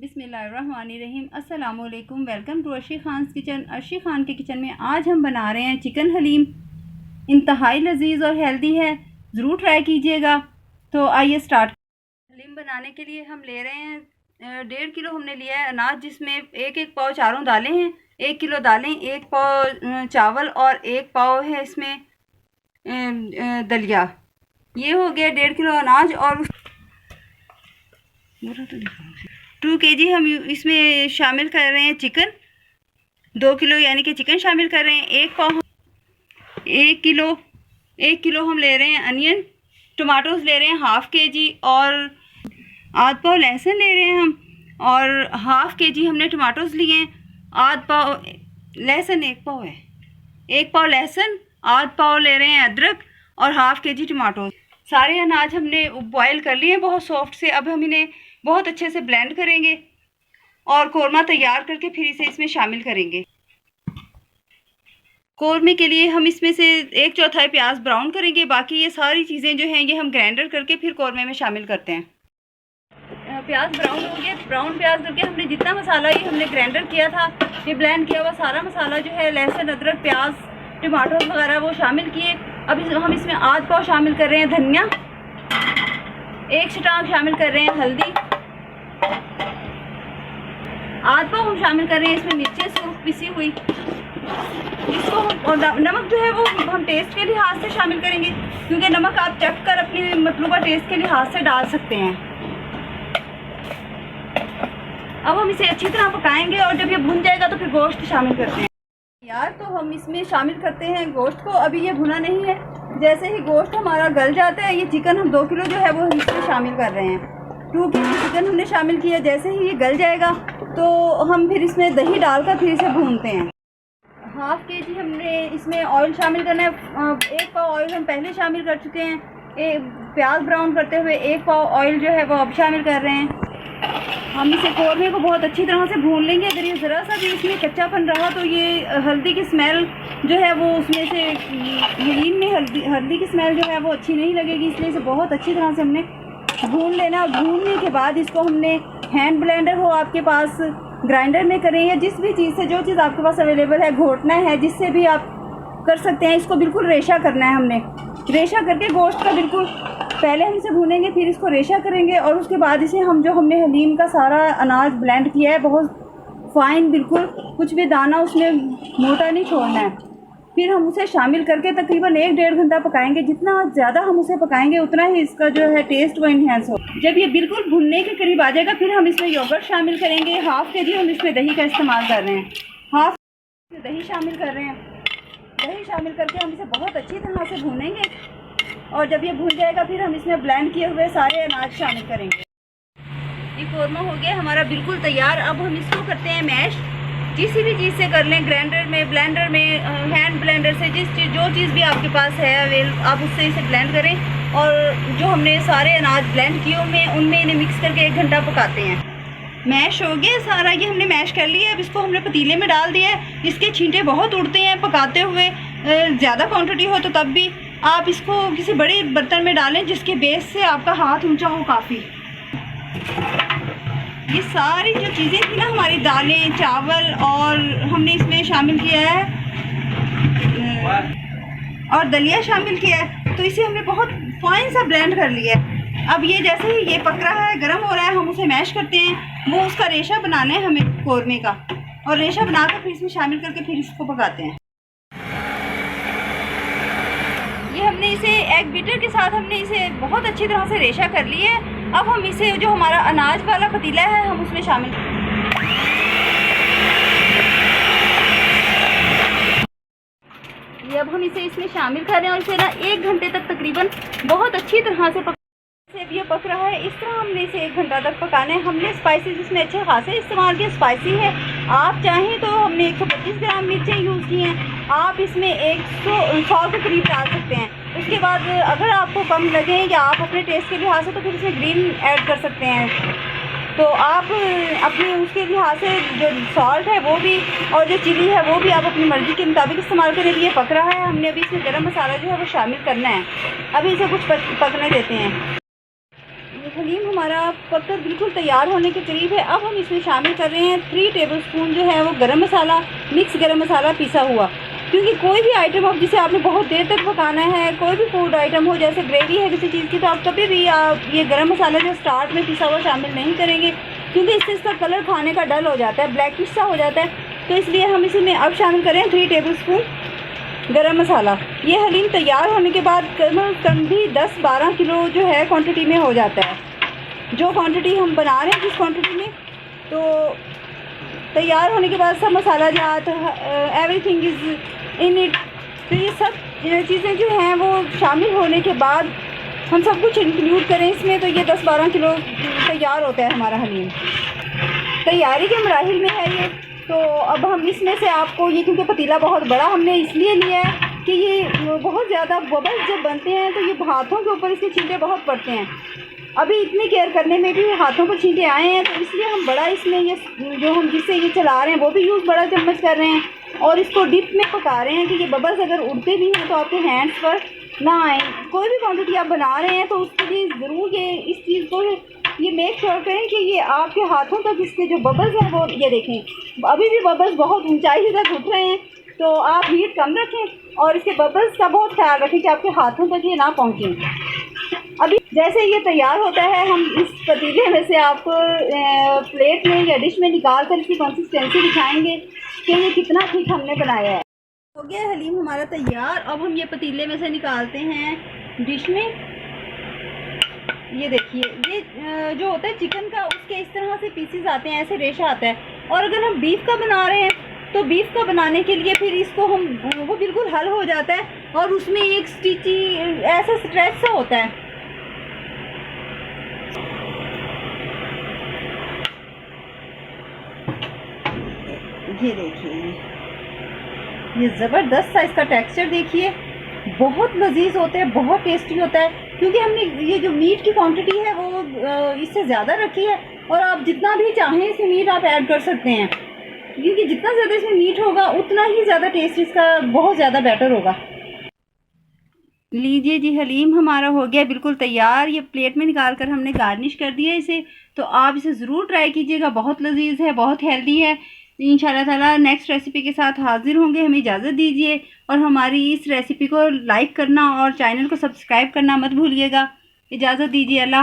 बिस्मिल्लाहिर्रहमानिर्रहीम। अस्सलामुअलैकुम। Welcome to Arshi Khan's kitchen. Arshi Khan के किचन में आज हम बना रहे हैं चिकन हलीम। इंतहाई लजीज और हेल्दी है, ज़रूर ट्राई कीजिएगा। तो आइए स्टार्ट। हलीम बनाने के लिए हम ले रहे हैं 1.5 किलो हमने लिया है अनाज, जिसमें एक पाव चारों दालें हैं, 1 किलो दालें, 1 पाव चावल और 1 पाव है इसमें दलिया। ये हो गया 1.5 किलो अनाज। और 2 kg हम इसमें शामिल कर रहे हैं चिकन। 2 किलो यानी कि चिकन शामिल कर रहे हैं। 1 किलो हम ले रहे हैं अनियन। टमाटोज ले रहे हैं 1/2 kg और आध पाव लहसुन ले रहे हैं हम, और 1/2 kg हमने टमाटोज लिए हैं। आध पाव लहसुन, 1 पाव है, 1 पाव लहसुन, आध पाव ले रहे हैं अदरक और 1/2 kg टमाटोज। सारे अनाज हमने बॉयल कर लिए हैं बहुत सॉफ्ट से। अब हम इन्हें बहुत अच्छे से ब्लेंड करेंगे और कौरमा तैयार करके फिर इसे इसमें शामिल करेंगे। कौरमे के लिए हम इसमें से 1/4 प्याज ब्राउन करेंगे। बाकी ये सारी चीज़ें जो हैं ये हम ग्राइंडर करके फिर कौरमे में शामिल करते हैं। प्याज ब्राउन हो गया। ब्राउन प्याज करके हमने जितना मसाला ये हमने ग्राइंडर किया था, ये ब्लेंड किया हुआ सारा मसाला जो है, लहसुन, अदरक, प्याज, टमाटर वगैरह वो शामिल किए। अब हम इसमें आध पाव शामिल कर रहे हैं धनिया, 1 छटाक शामिल कर रहे हैं हल्दी, आध पाव हम शामिल कर रहे हैं इसमें मिर्चें सूख पिसी हुई। इसको और नमक जो है वो हम टेस्ट के लिहाज से शामिल करेंगे, क्योंकि नमक आप चख कर अपनी मतलूबा टेस्ट के लिहाज से डाल सकते हैं। अब हम इसे अच्छी तरह पकाएंगे और जब ये भुन जाएगा तो फिर गोश्त शामिल करते हैं। यार तो हम इसमें शामिल करते हैं गोश्त को। अभी ये भुना नहीं है, जैसे ही गोश्त हमारा गल जाता है, ये चिकन हम 2 किलो जो है वो इसमें शामिल कर रहे हैं। 2 kg चिकन हमने शामिल किया। जैसे ही ये गल जाएगा तो हम फिर इसमें दही डालकर फिर इसे भूनते हैं। 1/2 kg हमने इसमें ऑयल शामिल करना है। 1 पाव ऑयल हम पहले शामिल कर चुके हैं। प्याज ब्राउन करते हुए 1 पाव ऑयल जो है वो अब शामिल कर रहे हैं। हम इसे कौरमे को बहुत अच्छी तरह से भून लेंगे। अगर ये ज़रा सा भी इसमें कच्चापन रहा तो ये हल्दी की स्मेल जो है वो उसमें से हलीम में हल्दी की स्मेल जो है वो अच्छी नहीं लगेगी, इसलिए इसे बहुत अच्छी तरह से हमने भून लेना। भूनने के बाद इसको हमने हैंड ब्लेंडर हो आपके पास, ग्राइंडर में करें या जिस भी चीज़ से, जो चीज़ आपके पास अवेलेबल है, घोटना है, जिससे भी आप कर सकते हैं। इसको बिल्कुल रेशा करना है हमने। रेशा करके गोश्त का बिल्कुल पहले हम इसे भूनेंगे, फिर इसको रेशा करेंगे और उसके बाद इसे जो हमने हलीम का सारा अनाज ब्लेंड किया है बहुत फाइन, बिल्कुल कुछ भी दाना उसमें मोटा नहीं छोड़ना है, फिर हम उसे शामिल करके तकरीबन 1-1.5 घंटा पकाएंगे। जितना ज़्यादा हम उसे पकाएंगे उतना ही इसका जो है टेस्ट वो इन्हेंस हो। जब ये बिल्कुल भुनने के करीब आ जाएगा फिर हम इसमें योगर्ट शामिल करेंगे। 1/2 kg हम इसमें दही का इस्तेमाल कर रहे हैं। 1/2 kg दही शामिल कर रहे हैं। दही शामिल करके हम इसे बहुत अच्छी तरह से भूनेंगे और जब ये भून जाएगा फिर हम इसमें ब्लेंड किए हुए सारे अनाज शामिल करेंगे। ये कौरमा हो गया हमारा बिल्कुल तैयार। अब हम इसको करते हैं मैश। किसी भी चीज़ से कर लें, ग्राइंडर में, ब्लेंडर में, हैंड ब्लेंडर से, जो चीज़ भी आपके पास है आप उससे इसे ब्लेंड करें। और जो हमने सारे अनाज ब्लेंड किए उनमें इन्हें मिक्स करके 1 घंटा पकाते हैं। मैश हो गया सारा, ये हमने मैश कर लिया। अब इसको हमने पतीले में डाल दिया है। इसके छींटे बहुत उड़ते हैं पकाते हुए, ज़्यादा क्वांटिटी हो तो तब भी आप इसको किसी बड़े बर्तन में डालें जिसके बेस से आपका हाथ ऊंचा हो काफ़ी। ये सारी जो चीज़ें थी ना, हमारी दालें, चावल और हमने इसमें शामिल किया है और दलिया शामिल किया है, तो इसे हमने बहुत फाइन सा ब्लेंड कर लिया है। अब ये जैसे ही ये पक रहा है, गर्म हो रहा है, हम उसे मैश करते हैं। वो उसका रेशा बनाना है हमें कौरमे का, और रेशा बनाकर फिर इसमें शामिल करके फिर इसको पकाते हैं। ये हमने इसे एग बीटर के साथ हमने इसे बहुत अच्छी तरह से रेशा कर लिया है। अब हम इसे जो हमारा अनाज वाला पतीला है हम उसमें शामिल ये अब हम इसे इसमें शामिल कर रहे हैं और इसे ना 1 घंटे तक तकरीबन बहुत अच्छी तरह से अब ये पक रहा है। इस तरह हमने इसे 1 घंटा तक पकाना है। हमने स्पाइसेस इसमें अच्छे खासे इस्तेमाल किए, स्पाइसी है। आप चाहें तो हमने 125 ग्राम मिर्चें यूज़ की हैं, आप इसमें 100 के करीब डाल सकते हैं। उसके बाद अगर आपको कम लगे या आप अपने टेस्ट के लिहाज से तो फिर इसमें ग्रीन ऐड कर सकते हैं। तो आप अपने उसके लिहाज से जो सॉल्ट है वो भी और जो चिली है वो भी आप अपनी मर्ज़ी के मुताबिक इस्तेमाल करें। ये पक रहा है, हमने अभी इसमें गरम मसाला जो है वो शामिल करना है। अभी इसे कुछ पकने देते हैं। हलीम हमारा पककर बिल्कुल तैयार होने के करीब है। अब हम इसमें शामिल कर रहे हैं 3 टेबलस्पून जो है वो गरम मसाला, मिक्स गरम मसाला पिसा हुआ। क्योंकि कोई भी आइटम अब जिसे आपने बहुत देर तक पकाना है, कोई भी फूड आइटम हो, जैसे ग्रेवी है किसी चीज़ की, तो आप कभी भी आप ये गरम मसाला जो स्टार्ट में पिसा हुआ शामिल नहीं करेंगे, क्योंकि इससे इसका कलर खाने का डल हो जाता है, ब्लैकिश सा हो जाता है। तो इसलिए हम इसी में अब शामिल करें 3 टेबलस्पून गरम मसाला। ये हलीम तैयार होने के बाद कम भी 10-12 किलो जो है क्वांटिटी में हो जाता है। जो क्वांटिटी हम बना रहे हैं जिस क्वांटिटी में, तो तैयार होने के बाद सब मसाला जात एवरीथिंग इज़ इन इट। तो ये सब चीज़ें जो हैं वो शामिल होने के बाद हम सब कुछ इंक्लूड करें इसमें, तो ये 10-12 किलो तैयार होता है हमारा हलीम। तैयारी के मराहिल में है ये। तो अब हम इसमें से आपको ये, क्योंकि पतीला बहुत बड़ा हमने इसलिए लिया है कि ये बहुत ज़्यादा बबल्स जब बनते हैं तो ये हाथों के ऊपर इसके छींटे बहुत पड़ते हैं। अभी इतनी केयर करने में भी हाथों पर छींटे आए हैं, तो इसलिए हम बड़ा इसमें ये जो हम जिससे ये चला रहे हैं वो भी यूज़ बड़ा चम्मच कर रहे हैं, और इसको डिप में पका रहे हैं कि ये बबल्स अगर उड़ते भी हैं तो आपके हैंड्स पर ना आए। कोई भी क्वांटिटी आप बना रहे हैं तो उसके लिए ज़रूर ये इस चीज़ को ये मेक श्योर करें कि ये आपके हाथों तक इसके जो बबल्स हैं वो, ये देखें अभी भी बबल्स बहुत ऊंचाई तक उठ रहे हैं, तो आप हीट कम रखें और इसके बबल्स का बहुत ख्याल रखें कि आपके हाथों तक ये ना पहुँचें। अभी जैसे ये तैयार होता है, हम इस पतीले में से आपको प्लेट में या डिश में निकाल कर इसकी कंसिस्टेंसी दिखाएंगे कि ये कितना ठीक हमने बनाया है। हो गया हलीम हमारा तैयार। अब हम ये पतीले में से निकालते हैं डिश में। ये देखिए, ये जो होता है चिकन का, उसके इस तरह से पीसेस आते हैं, ऐसे रेशा आता है। और अगर हम बीफ का बना रहे हैं तो बीफ का बनाने के लिए फिर इसको हम वो बिल्कुल हल हो जाता है, और उसमें एक स्टिची ऐसा स्ट्रेच सा होता है। ये देखिए, ये ज़बरदस्त सा इसका टेक्सचर देखिए, बहुत लजीज होता है, बहुत टेस्टी होता है। क्योंकि हमने ये जो मीट की क्वांटिटी है वो इससे ज़्यादा रखी है, और आप जितना भी चाहें इसमें मीट आप ऐड कर सकते हैं, क्योंकि जितना ज़्यादा इसमें मीट होगा उतना ही ज़्यादा टेस्ट इसका बहुत ज़्यादा बेटर होगा। लीजिए जी, हलीम हमारा हो गया बिल्कुल तैयार। ये प्लेट में निकाल कर हमने गार्निश कर दिया इसे। तो आप इसे ज़रूर ट्राई कीजिएगा, बहुत लजीज है, बहुत हेल्दी है। इंशाल्लाह ताला नेक्स्ट रेसिपी के साथ हाजिर होंगे। हमें इजाज़त दीजिए, और हमारी इस रेसिपी को लाइक करना और चैनल को सब्सक्राइब करना मत भूलिएगा। इजाज़त दीजिए, अल्लाह।